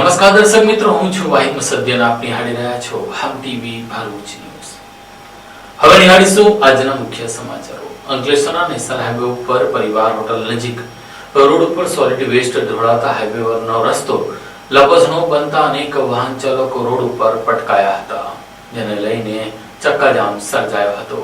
નમસ્કાર દર્શક મિત્રો, હું છું વાહિદ મુસદ્દીન. આપ નિહાળી રહ્યા છો હમ ટીવી ભરૂચ ન્યૂઝ. હવે નિહાળીશું આજના મુખ્ય સમાચારો. અંકલેશ્વરના નેશનલ હાઈવે ઉપર પરિવાર હોટલ નજીક રોડ ઉપર સોલિડ વેસ્ટ ઢોળાતા હાઈવે પરનો રસ્તો લપસણો બનતા અનેક વાહન ચાલકો રોડ ઉપર પટકાયા હતા, જેને લઈને ચક્કાજામ સર્જાયો હતો.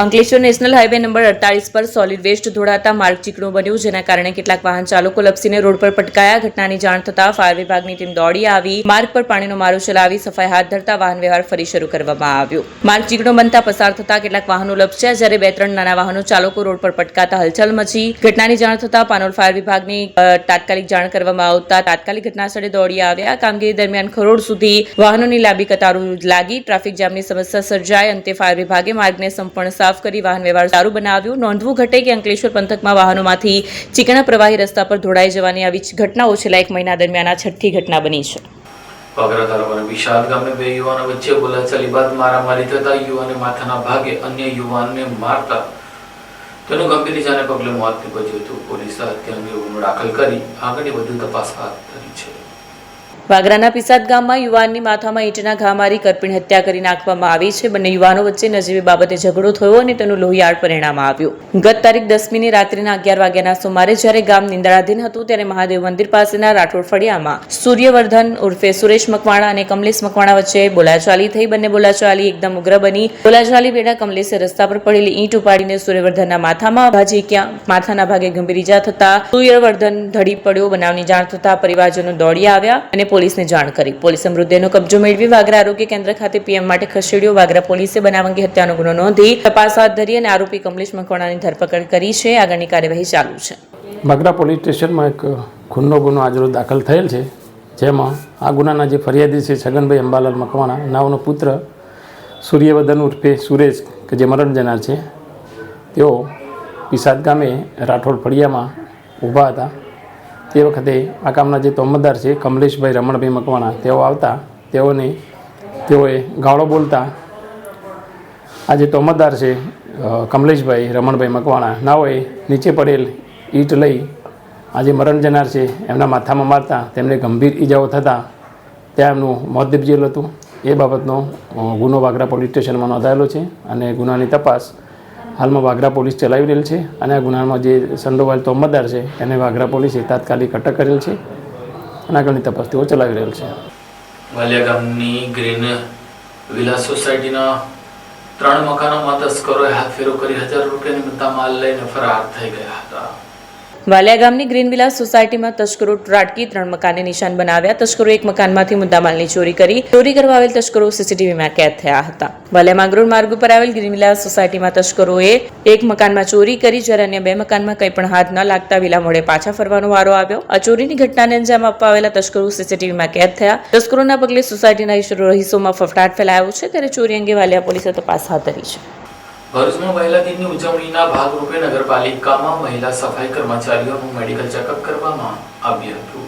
અંકલેશ્વર નેશનલ હાઈવે નંબર 48 પર સોલિડ વેસ્ટ ઢોળાતા માર્ગ ચીકણો બન્યો, જેના કારણે કેટલાક વાહન ચાલકો લપસીને રોડ પર પટકાયા. ઘટનાની જાણ થતાં ફાયર વિભાગની ટીમ દોડી આવી માર્ગ પર પાણીનો મારો ચલાવી સફાઈ હાથ ધરતા વાહન વ્યવહાર ફરી શરૂ કરવામાં આવ્યો. માર્ગ ચીકણો બનતા પસાર થતા કેટલાક વાહનો લપસ્યા, જ્યારે 2-3 નાના વાહનો ચાલકો રોડ પર પટકાતા હલચલ મચી. ઘટનાની જાણ થતાં પાનોલ ફાયર વિભાગની તાત્કાલિક જાણ કરવામાં આવતા તાત્કાલિક ઘટનાસ્થળે દોડી આવ્યા. કામગીરી દરમિયાન ખરોડ સુધી વાહનોની લાંબી કતારો લાગી. ટ્રાફિક જામની સમસ્યા સર્જાઈ. અંતે ફાયર વિભાગે માર્ગને સંપૂર્ણ સાફ કરી વાહન વ્યવહાર સારું બનાવ્યો. નોંધવું ઘટે કે અંકલેશ્વર પંથકમાં વાહનોમાંથી ચીકણા પ્રવાહી રસ્તા પર ઢોળાઈ જવાની આવી ઘટનાઓ છેલ્લા 1 મહિના દરમિયાન આ છઠ્ઠી ઘટના બની છે. વાગરા તાલુકાના વિશાળ ગામે 2 યુવાનો વચ્ચે બોલાચાલી બાદ મારામારી થતા યુવાને માથાના ભાગે અન્ય યુવાનને મારતા તેનું ગંભીર ઇજાને પગલે મોત નીપજ્યું હતું. પોલીસે હત્યા અંગે ગુનો દાખલ કરી આગળની વધુ તપાસ હાથ ધરી છે. વાગરાના પિસાદ ગામમાં યુવાનની માથામાં ઈંટના ઘા મારી કરપીણ હત્યા કરી નાખવામાં આવી છે. બંને યુવાનો વચ્ચે નજીવી બાબતે ઝઘડો થયો અને તેનું લોહિયાળ પરિણામ આવ્યું. ગત તારીખ 10મીની રાત્રિના 11 વાગ્યાના સુમારે જ્યારે ગામ નિંદ્રાધીન હતું, ત્યારે મહાદેવ મંદિર પાસેના રાઠોડ ફળિયામાં સૂર્યવર્ધન ઉર્ફે સુરેશ મકવાણા અને કમલેશ મકવાણા વચ્ચે બોલાચાલી થઈ. બંને બોલાચાલી એકદમ ઉગ્ર બની. બોલાચાલી વેળા કમલેશે રસ્તા પર પડેલી ઈંટ ઉપાડીને સૂર્યવર્ધનના માથામાં ભાજીક્યા. માથાના ભાગે ગંભીર ઈજા થતા સૂર્યવર્ધન ઢળી પડ્યો. બનાવની જાણ થતા પરિવારજનો દોડી આવ્યા અને પોલીસને જાણ કરી. પોલીસે મૃતદેહનો કબજો મેળવી વાગરા આરોગ્ય કેન્દ્ર ખાતે પીએમ માટે ખસેડ્યો. વાગરા પોલીસે બનાવ અંગે હત્યાનો ગુનો નોંધી તપાસ હાથ ધરી અને આરોપી કમલેશ મકવાણાની ધરપકડ કરી છે. આગળની કાર્યવાહી ચાલુ છે. વાગરા પોલીસ સ્ટેશનમાં એક ખૂનનો ગુનો આજરોજ દાખલ થયેલ છે, જેમાં આ ગુનાના જે ફરિયાદી છે છગનભાઈ અંબાલાલ મકવાણા નામનો પુત્ર સૂર્યવર્ધન ઉર્ફે સુરેશ કે જે મરણ જનાર છે, તેઓ પિસાદ ગામે રાઠોડ ફળિયામાં ઊભા હતા. તે વખતે આ કામના જે તોમતદાર છે કમલેશભાઈ રમણભાઈ મકવાણા તેઓ આવતા તેઓએ ગાળો બોલતા આ જે તોમતદાર છે કમલેશભાઈ રમણભાઈ મકવાણા નાઓએ નીચે પડેલ ઈંટ લઈ આ જે મરણ જનાર છે એમના માથામાં મારતા તેમને ગંભીર ઈજાઓ થતાં ત્યાં એમનું મોત નીપજેલું હતું. એ બાબતનો ગુનો વાગરા પોલીસ સ્ટેશનમાં નોંધાયેલો છે અને ગુનાની તપાસ હાલમાં વાગરા પોલીસ ચલાવી રહેલ છે અને આ ગુનામાં જે સંડોવાયેલ તોમતદાર છે એને વાગરા પોલીસે તાત્કાલિક અટક કરેલ છે અને આગળની તપાસ તેઓ ચલાવી રહેલ છે. વાલિયા ગામની ગ્રીન વિલા સોસાયટીના 3 મકાનોમાં તસ્કરોએ હાથફેરો કરી 1000 રૂપિયાની મુદ્દામાલ લઈને ફરાર થઈ ગયા હતા. વાલિયા ગામની ગ્રીન વિલા સોસાયટીમાં તસ્કરો ત્રાટકી 3 મકાનને નિશાન બનાવ્યા. તસ્કરો એક મકાનમાંથી મુદ્દામાલની ચોરી કરી. ચોરી કરવા આવેલ તસ્કરો સીસીટીવીમાં કેદ થયા હતા. વાલિયા માંગરોળ માર્ગ ઉપર આવેલ ગ્રીન વિલા સોસાયટીમાં તસ્કરોએ એક મકાનમાં ચોરી કરી, જ્યારે અન્ય 2 મકાનમાં કંઈ પણ હાથ ન લાગતા વિલા મોડે પાછા ફરવાનો વારો આવ્યો. આ ચોરીની ઘટનાને અંજામ આપવા આવેલા તસ્કરો સીસીટીવીમાં કેદ થયા. તસ્કરોના પગલે સોસાયટીના રહીશોમાં ફફડાટ ફેલાયો છે, ત્યારે ચોરી અંગે વાલિયા પોલીસે તપાસ હાથ ધરી છે. ભરૂચમાં મહિલા દિનની ઉજવણીના ભાગરૂપે નગરપાલિકામાં મહિલા સફાઈ કર્મચારીઓનું મેડિકલ ચેકઅપ કરવામાં આવ્યું હતું.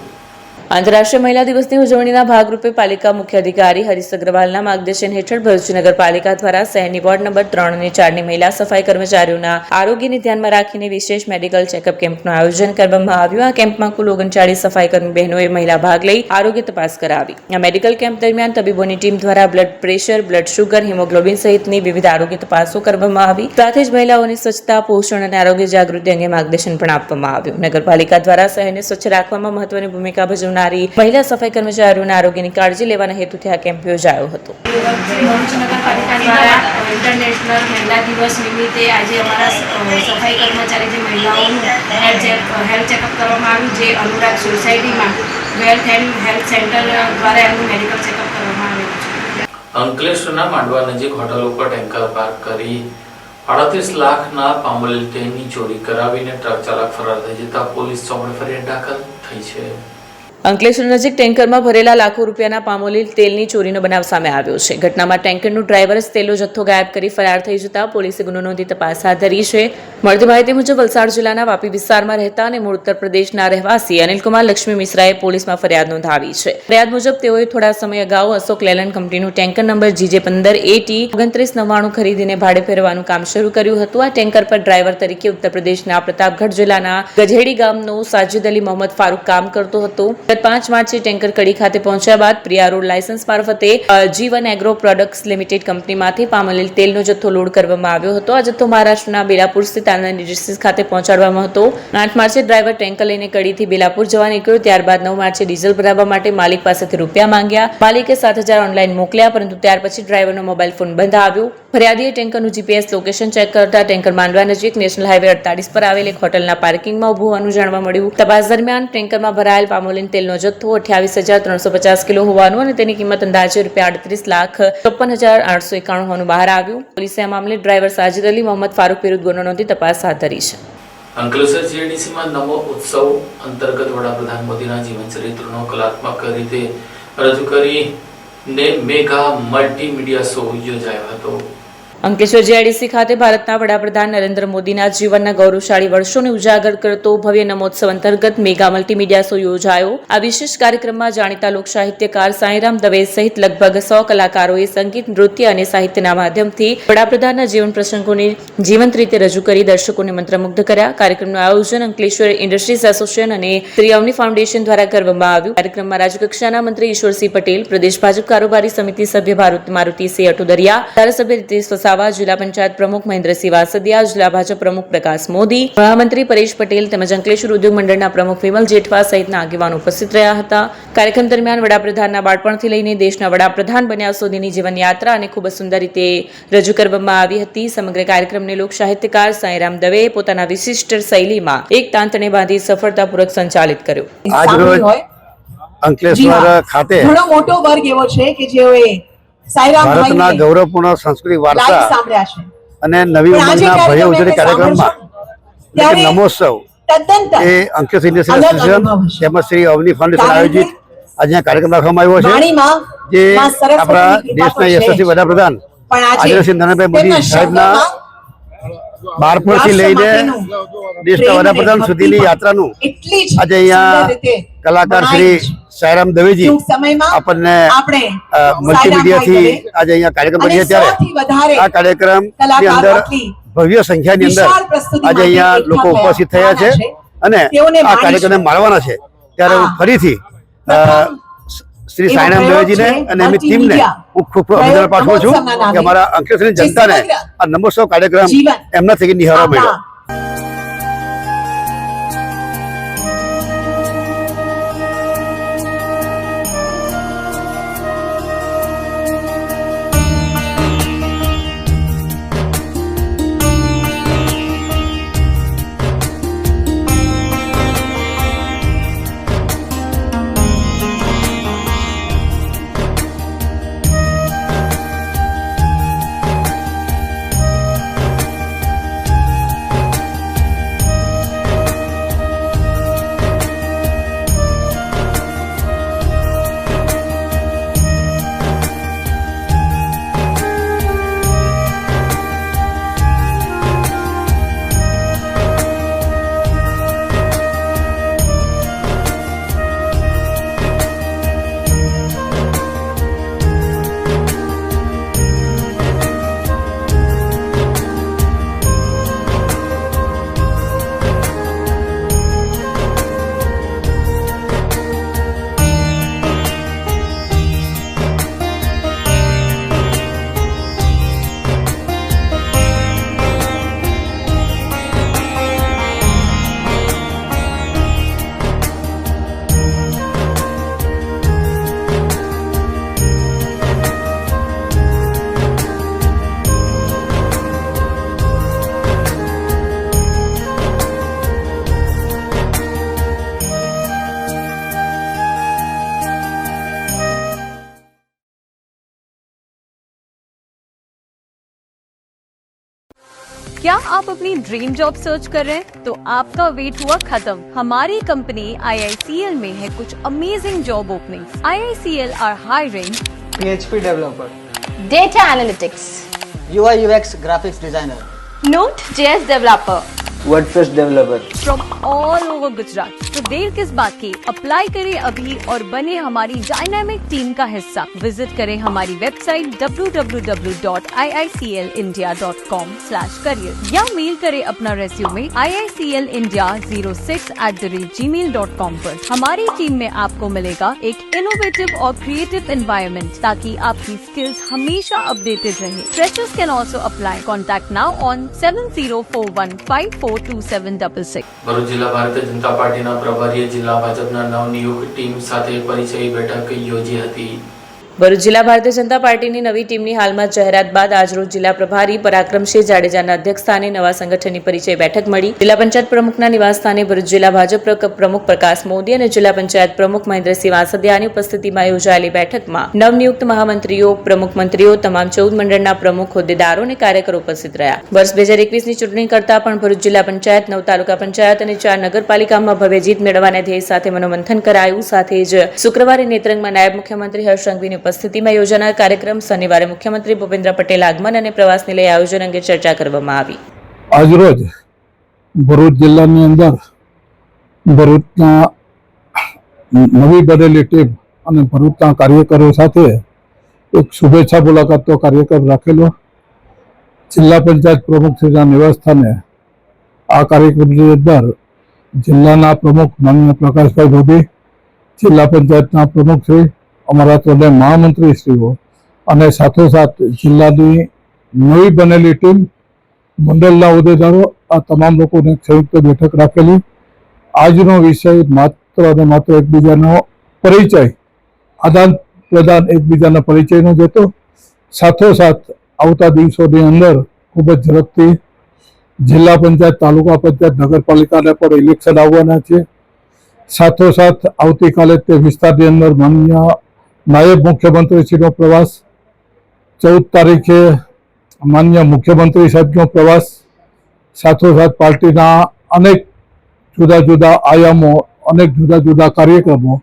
આંતરરાષ્ટ્રીય મહિલા દિવસની ઉજવણીના ભાગરૂપે પાલિકા મુખ્ય અધિકારી હરીશ અગ્રવાલના માર્ગદર્શન હેઠળ ભરૂચ નગરપાલિકા દ્વારા શહેરની વોર્ડ નંબર 3 અને 4ની મહિલા સફાઈ કર્મચારીઓના આરોગ્યને ધ્યાનમાં રાખીને વિશેષ મેડિકલ ચેકઅપ કેમ્પનું આયોજન કરવામાં આવ્યું. આ કેમ્પમાં કુલ 39 સફાઈ કર્મી બહેનોએ મહિલા ભાગ લઈ આરોગ્ય તપાસ કરાવી. આ મેડિકલ કેમ્પ દરમિયાન તબીબોની ટીમ દ્વારા blood pressure, blood sugar, haemoglobin સહિતની વિવિધ આરોગ્ય તપાસો કરવામાં આવી. સાથે જ મહિલાઓની સ્વચ્છતા, પોષણ અને આરોગ્ય જાગૃતિ અંગે માર્ગદર્શન પણ આપવામાં આવ્યું. નગરપાલિકા દ્વારા શહેરને સ્વચ્છ રાખવામાં મહત્વની ભૂમિકા ભજવનાર મહિલા સફાઈ કર્મચારીઓના આરોગ્યની કાળજી લેવાના હેતુથી આ કેમ્પ યોજાયો હતો. ભરૂચ નગરપાલિકા દ્વારા ઇન્ટરનેશનલ મહિલા દિવસ નિમિત્તે આજે અમારા સફાઈ કર્મચારી જે મહિલાઓનું હેલ્થ ચેકઅપ કરવામાં આવ્યું, જે અનુરાગ સોસાયટીમાં વેલ્થ એન્ડ હેલ્થ સેન્ટર દ્વારા એમનું મેડિકલ ચેકઅપ કરવામાં આવેલું છે. અંકલેશ્વરના માંડવા નજીક હોટલ ઉપર ટેન્કર પાર્ક કરી 38 લાખના પામોલીન તેલની ચોરી કરાવીને ટ્રક ચાલક ફરાર થઈ જતા પોલીસ ચોપડે ફરિયાદ દાખલ થઈ છે. અંકલેશ્વર નજીક ટેન્કરમાં ભરેલા લાખો રૂપિયાના પામોલીન તેલની ચોરીનો બનાવ સામે આવ્યો છે. ઘટનામાં ટેન્કરનું ડ્રાઈવર જ તેલનો જથ્થો ગાયબ કરી ફરાર થઈ જતા પોલીસે ગુનો નોંધી તપાસ હાથ ધરી છે. મળતી માહિતી મુજબ વલસાડ જિલ્લાના વાપી વિસ્તારમાં રહેતા અને મૂળ ઉત્તર પ્રદેશના રહેવાસી અનિલકુમાર લક્ષ્મી મિશ્રાએ પોલીસમાં ફરિયાદ નોંધાવી છે. ફરિયાદ મુજબ તેઓએ થોડા સમય અગાઉ અશોક લેલેન્ડ કંપનીનું ટેન્કર નંબર GJ15AT 2999 ખરીદીને ભાડે ફેરવવાનું કામ શરૂ કર્યું હતું. આ ટેન્કર પર ડ્રાઈવર તરીકે ઉત્તર પ્રદેશના પ્રતાપગઢ જિલ્લાના ગજેડી ગામનો સાજિદ અલી મોહમ્મદ ફારૂક કામ કરતો હતો. ગત 5 માર્ચે ટેન્કર કડી ખાતે પહોંચ્યા બાદ પ્રિયા રોડ લાયસન્સ મારફતે G1 એગ્રો પ્રોડક્ટ્સ લિમિટેડ કંપનીમાંથી પામ ઓઇલ તેલનો જથ્થો લોડ કરવામાં આવ્યો હતો. આ જથ્થો મહારાષ્ટ્રના બેલાપુર સ્થિત આનંદ ઇન્ડસ્ટ્રીઝ ખાતે પહોંચાડવામાં હતો. 8 માર્ચે ડ્રાઈવર ટેન્કર લઈને કડીથી બેલાપુર જવા નીકળ્યો. ત્યારબાદ 9 માર્ચે ડીઝલ ભરાવવા માટે માલિક પાસેથી રૂપિયા માંગ્યા. માલિકે 7,000 ઓનલાઈન મોકલ્યા, પરંતુ ત્યાર પછી ડ્રાઈવરનો મોબાઈલ ફોન બંધ આવ્યો. ફરિયાદીએ ટેન્કરનું જીપીએસ લોકેશન ચેક કરતા ટેન્કર માંડવા નજીક નેશનલ હાઈવે 48 પર આવેલ એક હોટલના પાર્કિંગમાં ઊભું હોવાનું જાણવા મળ્યું. તપાસ દરમિયાન ટેન્કરમાં ભરાયેલ પામોલિન તેલનો જથ્થો 28,350 કિલો હોવાનું અને તેની કિંમત અંદાજે ₹38,53,891 હોવાનું બહાર આવ્યું. પોલીસે આ મામલે ડ્રાઈવર સાજિદ અલી મોહમ્મદ ફારૂક વિરુદ્ધ ગુનો નોંધી તપાસ હાથ ધરી છે. અંકલેશ્વર જીઆઈડીસીમાં નમો ઉત્સવ અંતર્ગત વડાપ્રધાન મોદીના જીવન ચરિત્રનો કલાત્મક રીતે રજૂ કરીને મેગા મલ્ટીમીડિયા શો યોજાયો હતો. અંકલેશ્વર જીઆઈડીસી ખાતે ભારતના વડાપ્રધાન નરેન્દ્ર મોદીના જીવનના ગૌરવશાળી વર્ષોને ઉજાગર કરતો ભવ્ય નમોત્સવ અંતર્ગત મેગા મલ્ટીમીડિયા શો યોજાયો. આ વિશેષ કાર્યક્રમમાં જાણીતા લોક સાહિત્યકાર સાંઈરામ દવે સહિત લગભગ 100 કલાકારોએ સંગીત, નૃત્ય અને સાહિત્યના માધ્યમથી વડાપ્રધાનના જીવન પ્રસંગોને જીવંત રીતે રજૂ કરી દર્શકોને મંત્રમુગ્ધ કર્યા. કાર્યક્રમનું આયોજન અંકલેશ્વર ઇન્ડસ્ટ્રીઝ એસોસિએશન અને શ્રી અવની ફાઉન્ડેશન દ્વારા કરવામાં આવ્યું. કાર્યક્રમમાં રાજ્યકક્ષાના મંત્રી ઈશ્વરસિંહ પટેલ, પ્રદેશ ભાજપ કારોબારી સમિતિ સભ્ય મારુતિસિંહ અટુદરિયા, ધારાસભ્ય રીતેશ જિલ્લા પંચાયત પ્રમુખ મહેન્દ્રસિંહ વાસદિયા, જિલ્લા ભાજપ પ્રમુખ પ્રકાશ મોદી, મહામંત્રી પરેશ પટેલ તેમજ અંકલેશ્વર ઉદ્યોગ મંડળના પ્રમુખ વિમલ જેઠવા સહિતના આગેવાનો ઉપસ્થિત રહ્યા હતા. કાર્યક્રમ દરમિયાન વડાપ્રધાનના બાળપણથી લઈને દેશના વડાપ્રધાન બન્યા સુધીની જીવનયાત્રા અને ખૂબ જ સુંદર રીતે રજૂ કરવામાં આવી હતી. સમગ્ર કાર્યક્રમને લોક સાહિત્યકાર સાંઈરામ દવેએ પોતાના વિશિષ્ટ શૈલીમાં એક તાંતણે બાંધી સફળતાપૂર્વક સંચાલિત કર્યો. આજરોજ અંકલેશ્વર ખાતે ઘણો મોટો વર્ગ એવો છે કે જેઓએ ભારતના ગૌરવપૂર્ણ સાંસ્કૃતિક વારસા અને નવી ઉંમરના ભવ્ય ઉજવણી કાર્યક્રમમાં નમોત્સવ એ અંકલેશ્વર ઇન્ડસ્ટ્રીઝ એસોસિએશન તેમજ શ્રી અવની ફાઉન્ડેશન આયોજિત આજે કાર્યક્રમ રાખવામાં આવ્યો છે, જે આપણા દેશના યશસ્વી વડાપ્રધાન આદરણીય શ્રી નરેન્દ્રભાઈ મોદી સાહેબના બાળપણથી લઈને દેશના વડાપ્રધાન સુધીની યાત્રાનું આજે અહીંયા કલાકાર શ્રી સાંઈરામ દવેજી આપણને મલ્ટીમીડિયાથી આજે અહીંયા કાર્યક્રમ કરીએ ત્યારે આ કાર્યક્રમની અંદર ભવ્ય સંખ્યાની અંદર આજે અહીંયા લોકો ઉપસ્થિત થયા છે અને આ કાર્યક્રમને માણવાના છે. ત્યારે હું ફરીથી શ્રી સાંઈરામ દવેજીને અને એમની ટીમને હું ખૂબ અભિનંદન પાઠવું છું કે અમારા અંકલેશ્વરની જનતાને આ નમોત્સવ કાર્યક્રમ એમના થકી નિહાળવા મળ્યો. क्या आप अपनी ड्रीम जॉब सर्च कर रहे हैं? तो आपका वेट हुआ खत्म. हमारी कंपनी IICL में है कुछ amazing job openings. IICL are hiring PHP developer, data analytics, UI UX graphics designer, Node.js developer, WordPress developer. From all over Gujarat. तो देर किस बात की, अप्लाई करें अभी और बने हमारी डायनामिक टीम का हिस्सा। विजिट करें हमारी वेबसाइट www.iiclindia.com/career या मेल करें अपना रेज्यूमे iiclindia06@gmail.com पर। हमारी टीम में आपको मिलेगा एक इनोवेटिव और क्रिएटिव एनवायरनमेंट ताकि आपकी स्किल्स हमेशा अपडेटेड रहे। Freshers can also apply. Contact now on 7041542766। Bharuch જિલ્લા ભારતીય જનતા પાર્ટીના પ્રભારીએ જિલ્લા ભાજપના નવનિયુક્ત ટીમ સાથે પરિચય બેઠક યોજી હતી। ભરૂચ જિલ્લા ભારતીય જનતા પાર્ટીની નવી ટીમની હાલમાં જાહેરાત બાદ આજરોજ જિલ્લા પ્રભારી પરાક્રમસિંહ જાડેજાના અધ્યક્ષસ્થાને નવા સંગઠનની પરિચય બેઠક મળી। જિલ્લા પંચાયત પ્રમુખના નિવાસસ્થાને ભરૂચ જિલ્લા ભાજપ પ્રમુખ પ્રકાશ મોદી અને જિલ્લા પંચાયત પ્રમુખ મહેન્દ્રસિંહ વાસદિયાની ઉપસ્થિતિમાં યોજાયેલી બેઠકમાં નવનિયુક્ત મહામંત્રીઓ, પ્રમુખ મંત્રીઓ, તમામ 14 મંડળના પ્રમુખ હોદ્દેદારો અને કાર્યકરો ઉપસ્થિત રહ્યા। વર્ષ 2021ની ચૂંટણી કરતા પણ ભરૂચ જિલ્લા પંચાયત, 9 તાલુકા પંચાયત અને 4 નગરપાલિકામાં ભવ્ય જીત મેળવવાના ધ્યેય સાથે મનોમંથન કરાયું। સાથે જ શુક્રવારે નેત્રંગમાં નાયબ મુખ્યમંત્રી હર્ષ સંઘવીની ઉપસ્થિતિમાં યોજાનાર કાર્યક્રમ, શનિવારે મુખ્યમંત્રી ભૂપેન્દ્ર પટેલ આગમન અને પ્રવાસને લઈ આયોજન અંગે ચર્ચા કરવામાં આવી। આજરોજ ભરૂચ જિલ્લાની અંદર ભરૂચના નવી બનેલી ટીમ અને ભરૂચના કાર્યકરો સાથે એક શુભેચ્છા મુલાકાતનો કાર્યક્રમ રાખેલો। જિલ્લા પંચાયત પ્રમુખશ્રીના નિવાસસ્થાને આ કાર્યક્રમની અંદર જિલ્લાના પ્રમુખ માનનીય પ્રકાશભાઈ મોદી, જિલ્લા પંચાયતના પ્રમુખશ્રી, અમારા ત્રણે મહામંત્રીશ્રીઓ અને સાથોસાથ જિલ્લાની નવી બનેલી ટીમ, મંડળના હોદ્દેદારો, આ તમામ લોકોની સંયુક્ત બેઠક રાખેલી। આજનો વિષય માત્ર અને માત્ર એકબીજાનો પરિચય, આદાન પ્રદાન એકબીજાના પરિચયનો જ હતો। સાથોસાથ આવતા દિવસોની અંદર ખૂબ જ ઝડપથી જિલ્લા પંચાયત, તાલુકા પંચાયત, નગરપાલિકાને પણ ઇલેક્શન આવવાના છે। સાથોસાથ આવતીકાલે તે વિસ્તારની અંદર માનનીય નાયબ મુખ્યમંત્રીશ્રીનો પ્રવાસ, 14 તારીખે માનનીય મુખ્યમંત્રી સાહેબનો પ્રવાસ, સાથોસાથ પાર્ટીના અનેક જુદા જુદા આયામો, અનેક જુદા જુદા કાર્યક્રમો,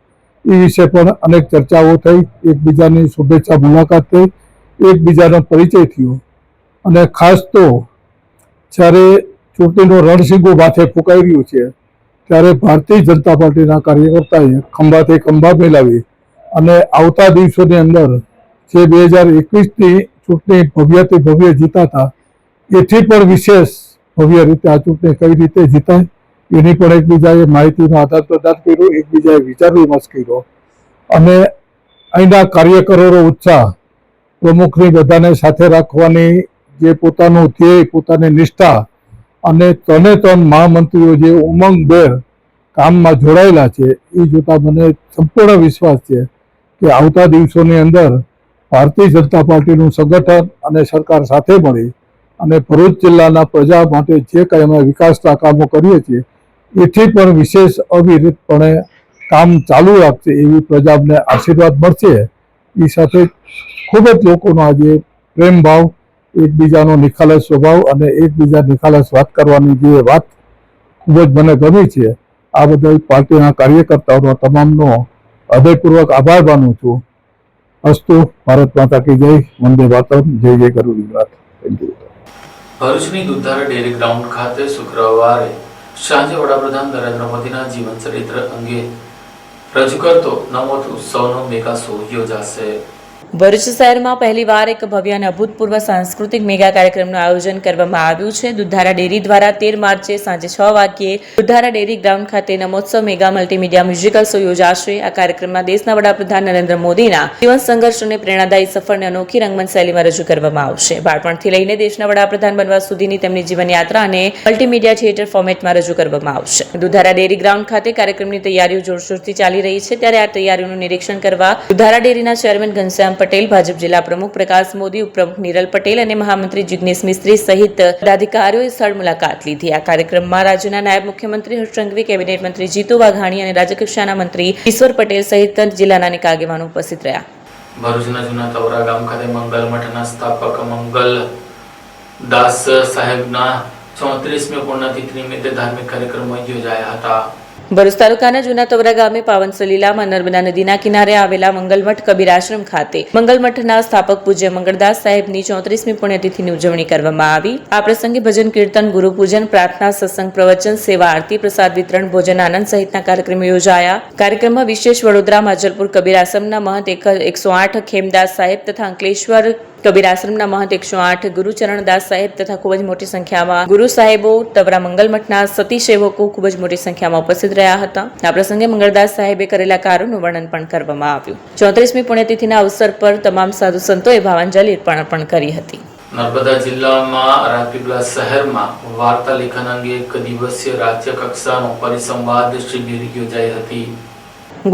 એ વિશે પણ અનેક ચર્ચાઓ થઈ, એકબીજાની શુભેચ્છા મુલાકાત થઈ, એકબીજાનો પરિચય થયો। અને ખાસ તો જ્યારે ચૂંટણીનો રણશીંગો માથે ફૂંકાઈ રહ્યું છે ત્યારે ભારતીય જનતા પાર્ટીના કાર્યકર્તાએ ખંભાથી ખંભા મિલાવી અને આવતા દિવસોની અંદર જે 2021ની ચૂંટણી ભવ્યથી ભવ્ય જીતાતા, એથી પણ વિશેષ ભવ્ય રીતે આ ચૂંટણી કઈ રીતે જીતાય એની પણ એકબીજાએ માહિતીનું આદાન પ્રદાન કર્યું, એકબીજાએ વિચાર વિમર્શ કર્યો। અને અહીંના કાર્યકરોનો ઉત્સાહ, પ્રમુખની બધાને સાથે રાખવાની જે પોતાનું ધ્યેય, પોતાની નિષ્ઠા અને ત્રણ મહામંત્રીઓ જે ઉમંગભેર કામમાં જોડાયેલા છે, એ જોતા મને સંપૂર્ણ વિશ્વાસ છે કે આવતા દિવસોની અંદર ભારતીય જનતા પાર્ટીનું સંગઠન અને સરકાર સાથે મળી અને ભરૂચ જિલ્લાના પ્રજા માટે જે કંઈ અમે વિકાસના કામો કરીએ છીએ એથી પણ વિશેષ અવિરતપણે કામ ચાલુ રાખશે એવી પ્રજાને આશીર્વાદ મળશે। એ સાથે ખૂબ જ લોકોનો આજે પ્રેમ ભાવ, એકબીજાનો નિખાલસ સ્વભાવ અને એકબીજા નિખાલસ વાત કરવાની જે વાત ખૂબ જ મને ગમી છે। આ બદલ પાર્ટીના કાર્યકર્તાઓનો તમામનો હૃદયપૂર્વક આભાર માનું છું। અસ્તુ, ભારત માતા કી જય, વંદે માતરમ, જય જય ગરુ ગુજરાત। Thank you. ભરૂચની દુધારા ડેરી ગ્રાઉન્ડ ખાતે શુક્રવારે સાંજે વડાપ્રધાન નરેન્દ્ર મોદીના જીવન ચરિત્ર અંગે રજૂ કરતો નમોત ઉત્સવનો મેગા શો યોજાશે। ભરૂચ શહેરમાં પહેલીવાર એક ભવ્ય અને અભૂતપૂર્વ સાંસ્કૃતિક મેગા કાર્યક્રમનું આયોજન કરવામાં આવ્યું છે। દુધારા ડેરી દ્વારા 13 માર્ચે સાંજે 6 વાગ્યે દુધારા ડેરી ગ્રાઉન્ડ ખાતે નમોત્સવ મેગા મલ્ટીમીડિયા મ્યુઝિકલ શો યોજાશે। આ કાર્યક્રમમાં દેશના વડાપ્રધાન નરેન્દ્ર મોદીના જીવન સંઘર્ષ અને પ્રેરણાદાયી સફરને અનોખી રંગમંચ શૈલીમાં રજૂ કરવામાં આવશે। બાળપણથી લઈને દેશના વડાપ્રધાન બનવા સુધીની તેમની જીવનયાત્રાને મલ્ટીમીડિયા થિયેટર ફોર્મેટમાં રજૂ કરવામાં આવશે। દુધારા ડેરી ગ્રાઉન્ડ ખાતે કાર્યક્રમની તૈયારીઓ જોરશોરથી ચાલી રહી છે, ત્યારે આ તૈયારીઓનું નિરીક્ષણ કરવા દુધારા ડેરીના ચેરમેન ઘનશ્યામ પટેલ, ભાજપ જિલ્લા પ્રમુખ પ્રકાશ મોદી, ઉપપ્રમુખ નિરલ પટેલ અને મહામંત્રી જિગ્નેશ મિસ્ત્રી સહિત પદાધિકારીઓએ સ્થળ મુલાકાત લીધી। આ કાર્યક્રમમાં રાજ્યના નાયબ મુખ્યમંત્રી હર્ષ સંઘવી, કેબિનેટ મંત્રી જીતુ વાઘાણી અને રાજ્યકક્ષાના મંત્રી ઈશ્વર પટેલ સહિત જિલ્લાના અનેક આગેવાનો ઉપસ્થિત રહ્યા। ભરૂચના જૂના તવરા ગામ ખાતે મંગલ મઠના સ્થાપક મંગલ દાસ સાહેબના 34મી પુણ્યતિથિ નિમિત્તે ધાર્મિક કાર્યક્રમો યોજાયા હતા। ભરૂચ તાલુકાના જૂના તવરા ગામે પાવન સલીલામાં નર્મદા નદીના કિનારે આવેલા મંગલમઠ કબીર આશ્રમ ખાતે મંગલમઠના સ્થાપક પૂજ્ય મંગળદાસ સાહેબની 34મી પુણ્યતિથિની ઉજવણી કરવામાં આવી. આ પ્રસંગે ભજન કીર્તન, ગુરુ પૂજન, પ્રાર્થના, સત્સંગ, પ્રવચન, સેવા આરતી, પ્રસાદ વિતરણ, ભોજન, આનંદ સહિતના કાર્યક્રમો યોજાયા. કાર્યક્રમમાં વિશેષ વડોદરા માજલપુર કબીર આશ્રમના મહંત 108 ખેમદાસ સાહેબ તથા અંકલેશ્વર કબીર આશ્રમના મહંત 108 ગુરુચરણદાસ સાહેબ તથા ખૂબ જ મોટી સંખ્યામાં ગુરુ સાહેબો, તવરા મંગલમઠના સતી સેવકો ખૂબ જ મોટી સંખ્યામાં ઉપસ્થિત રહ્યા હતા. આ પ્રસંગે મંગળદાસ સાહેબે કરેલા કાર્યોનું વર્ણન પણ કરવામાં આવ્યું. 34મી પુણ્યતિથિના અવસર પર તમામ સાધુ સંતોએ ભાવાંજલિ અર્પણ કરી હતી. નર્મદા જિલ્લામાં રાજપીપળા શહેરમાં વાર્તા લેખન અંગે 1 દિવસીય રાજ્ય કક્ષાનો પરિસંવાદ શિબિર યોજાઈ હતી.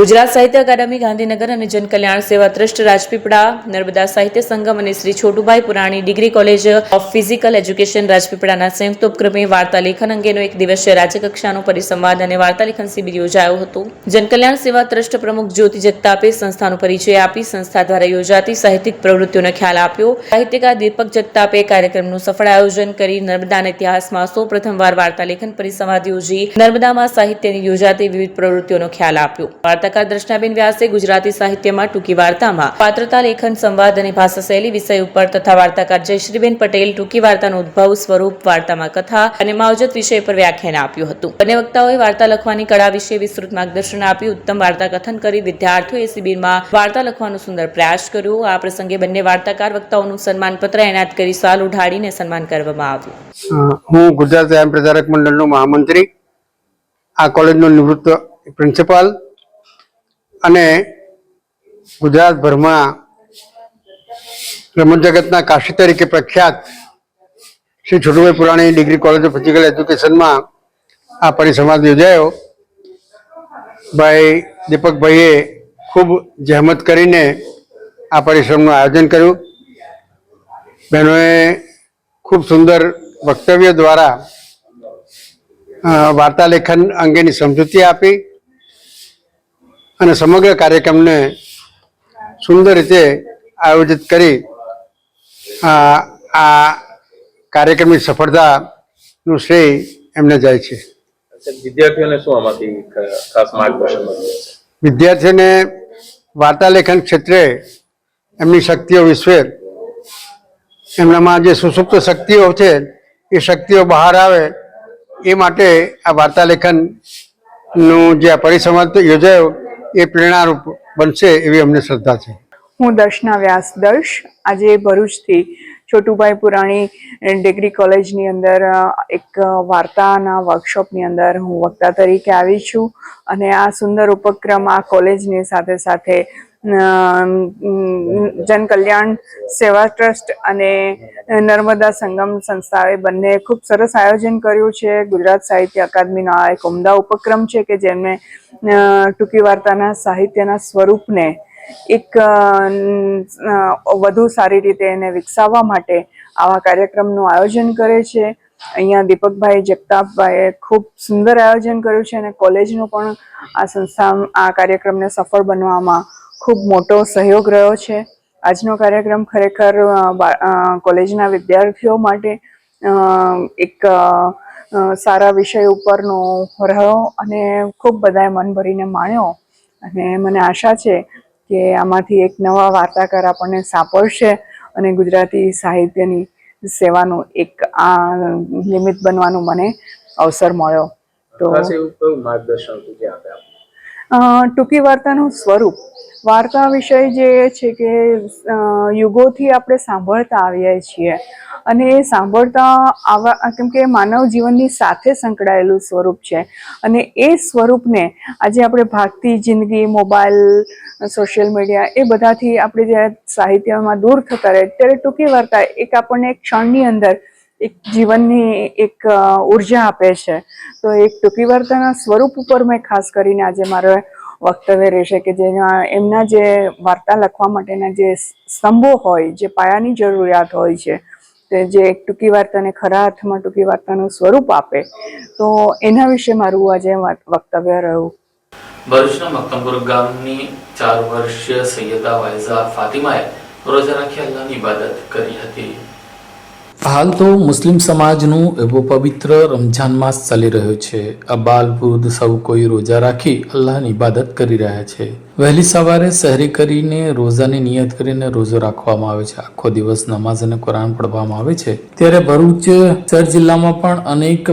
ગુજરાત સાહિત્ય અકાદમી ગાંધીનગર અને જન કલ્યાણ સેવા ટ્રસ્ટ રાજપીપળા, નર્મદા સાહિત્ય સંગમ અને Shri Chhotubhai Purani degree college of physical education રાજપીપળાના સંયુક્ત ઉપક્રમે વાર્તા લેખન અંગેનો 1 દિવસીય રાજ્યકક્ષાનો પરિસંવાદ અને વાર્તા લેખન શિબિર યોજાયો હતો. જન કલ્યાણ સેવા ટ્રસ્ટ પ્રમુખ જ્યોતિ જગતાપે સંસ્થાનો પરિચય આપી સંસ્થા દ્વારા યોજાતી સાહિત્યિક પ્રવૃત્તિઓનો ખ્યાલ આપ્યો. સાહિત્યકાર દીપક જગતાપે કાર્યક્રમનું સફળ આયોજન કરી નર્મદાના ઇતિહાસમાં સૌ પ્રથમવાર વાર્તા લેખન પરિસંવાદ યોજી નર્મદામાં સાહિત્યની યોજાતી વિવિધ પ્રવૃત્તિઓનો ખ્યાલ આપ્યો. વાર્તાકાર દ્રષ્ટાબેન વ્યાસે ગુજરાતી સાહિત્યમાં ટૂંકી વાર્તામાં પાત્રતા લેખન, સંવાદ અને ભાષા શૈલી વિષય ઉપર તથા વાર્તાકાર જયશ્રીબેન પટેલ ટૂંકી વાર્તાનો ઉદ્ભવ, સ્વરૂપ, વાર્તામાં કથા અને માવજત વિષય પર વ્યાખ્યાન આપ્યું હતું. બંને વક્તાઓએ વાર્તા લખવાની કળા વિશે વિસ્તૃત માર્ગદર્શન આપ્યું. ઉત્તમ વાર્તા કથન કરી વિદ્યાર્થીઓએ શિબિરમાં વાર્તા લખવાનો સુંદર પ્રયાસ કર્યો. આ પ્રસંગે બંને વાર્તાકાર વક્તાઓનું સન્માનપત્ર એનાયત કરી સાલ ઉઢાડીને સન્માન કરવામાં આવ્યું. હું ગુજરાત વ્યાયામ પ્રચારક મંડળનો મહામંત્રી, આ કોલેજનો નિવૃત્ત પ્રિન્સિપાલ અને ગુજરાતભરમાં રમત જગતના કાશી તરીકે પ્રખ્યાત Shri Chhotubhai Purani degree college of physical એજ્યુકેશનમાં આ પરિસંવાદ યોજાયો. ભાઈ દીપકભાઈએ ખૂબ જહેમત કરીને આ પરિશ્રમનું આયોજન કર્યું. બહેનોએ ખૂબ સુંદર વક્તવ્ય દ્વારા વાર્તા લેખન અંગેની સમજૂતી આપી અને સમગ્ર કાર્યક્રમને સુંદર રીતે આયોજિત કરી આ કાર્યક્રમની સફળતાનું શ્રેય એમને જાય છે. વિદ્યાર્થીઓને શું આમાંથી ખાસ માર્ગદર્શન મળ્યું? વિદ્યાર્થીઓને વાર્તા લેખન ક્ષેત્રે એમની શક્તિઓ વિશે, એમનામાં જે સુસુપ્ત શક્તિઓ છે એ શક્તિઓ બહાર આવે એ માટે આ વાર્તા લેખનનું જે આ પરિસંવાદ યોજાયો એ પ્રેરણારૂપ બનશે એવી અમને શ્રદ્ધા છે. હું દર્શના વ્યાસ દર્શ આજે ભરૂચથી છોટુભાઈ પુરાણી ડિગ્રી કોલેજની અંદર એક વાર્તાના વર્કશોપની અંદર હું વક્તા તરીકે આવી છું અને આ સુંદર ઉપક્રમ આ કોલેજની સાથે સાથે જન કલ્યાણ સેવા ટ્રસ્ટ અને નર્મદા સંગમ સંસ્થાએ બંને ખૂબ સરસ આયોજન કર્યું છે. ગુજરાત સાહિત્ય અકાદમીનો આ એક ઉમદા ઉપક્રમ છે કે જેમને ટૂંકી વાર્તાના સાહિત્યના સ્વરૂપને એક વધુ સારી રીતે એને વિકસાવવા માટે આવા કાર્યક્રમનું આયોજન કરે છે. અહીંયા દીપકભાઈ જગતાપભાઈએ ખૂબ સુંદર આયોજન કર્યું છે અને કોલેજનો પણ આ સંસ્થા આ કાર્યક્રમને સફળ બનવામાં ખૂબ મોટો સહયોગ રહ્યો છે. આજનો કાર્યક્રમ ખરેખર કોલેજના વિદ્યાર્થીઓ માટે એક સારા વિષય ઉપરનો રહ્યો અને ખૂબ બધાએ મન ભરીને માણ્યો અને મને આશા છે કે આમાંથી એક નવા વાર્તાકાર આપણને સાંપડશે અને ગુજરાતી સાહિત્યની સેવાનું એક આ નિમિત્ત બનવાનું મને અવસર મળ્યો. તો ટૂંકી વાર્તાનું સ્વરૂપ, વાર્તા વિષય જે છે કે યુગોથી આપણે સાંભળતા આવ્યા છીએ અને એ સાંભળતા આવા કેમ કે માનવ જીવનની સાથે સંકળાયેલું સ્વરૂપ છે અને એ સ્વરૂપને આજે આપણે ભાગતી જિંદગી, મોબાઈલ, સોશિયલ મીડિયા એ બધાથી આપણે જ્યારે સાહિત્યમાં દૂર થતા રહે ત્યારે ટૂંકી વાર્તા એક આપણને એક ક્ષણની અંદર એક જીવનની એક ઉર્જા આપે છે. તો એક ટૂંકી વાર્તાના સ્વરૂપ ઉપર મેં ખાસ કરીને આજે મારો વક્તવ્ય રહેશે કે જેના એમના જે વાર્તા લખવા માટેના જે સ્તંભો હોય, જે પાયાની જરૂરિયાત હોય છે, જે એક ટૂંકી વાર્તાને ખરા અર્થમાં ટૂંકી વાર્તાનું સ્વરૂપ આપે, તો એના વિશે મારું આજે વક્તવ્ય રહ્યું. ભરૂચના મક્તમપુર ગામની 4 વર્ષીય સૈયદા વાયઝા ફાતિમાએ રોજા રાખી અલ્લાહની ઇબાદત કરી હતી. હાલ તો મુસ્લિમ સમાજનું એવો પવિત્ર રમઝાન માસ ચાલી રહ્યો છે. આ બાલ વૃદ્ધ સૌ કોઈ રોજા રાખી અલ્લાહની ઇબાદત કરી રહ્યા છે. વહેલી સવારે સહેરી કરીને રોજાની નિયત કરીને રોજો રાખવામાં આવે છે. આખો દિવસ નમાઝ અને કુરાન પઢવામાં આવે છે. ત્યારે ભરૂચ શહેર જિલ્લામાં પણ અનેક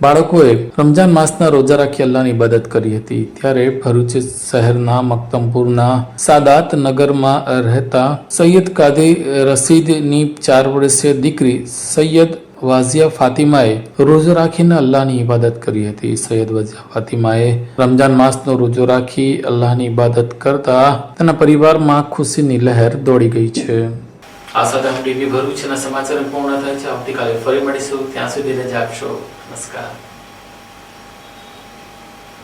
બાળકોએ રમઝાન માસના રોજા રાખી અલ્લાહની ઇબાદત કરી હતી. ત્યારે ભરૂચ શહેરના મક્તમપુરના સાદાત નગરમાં રહેતા સૈયદ કાદી રસીદની 4 વર્ષીય દીકરી સૈયદ વાઝિયા ફાતિમાએ રોજો રાખીને અલ્લાહની ઇબાદત કરી હતી. સૈયદ વાઝિયા ફાતિમાએ રમઝાન માસનો રોજો રાખી અલ્લાહની ઇબાદત કરતા તેના પરિવારમાં ખુશીની લહેર દોડી ગઈ છે. આ સાથે ટીવી ભરૂચના સમાચાર પૂર્ણ થાય છે. આવતીકાલે ફરી મળીશું. ત્યાં સુધી રજા આપશો. નમસ્કાર.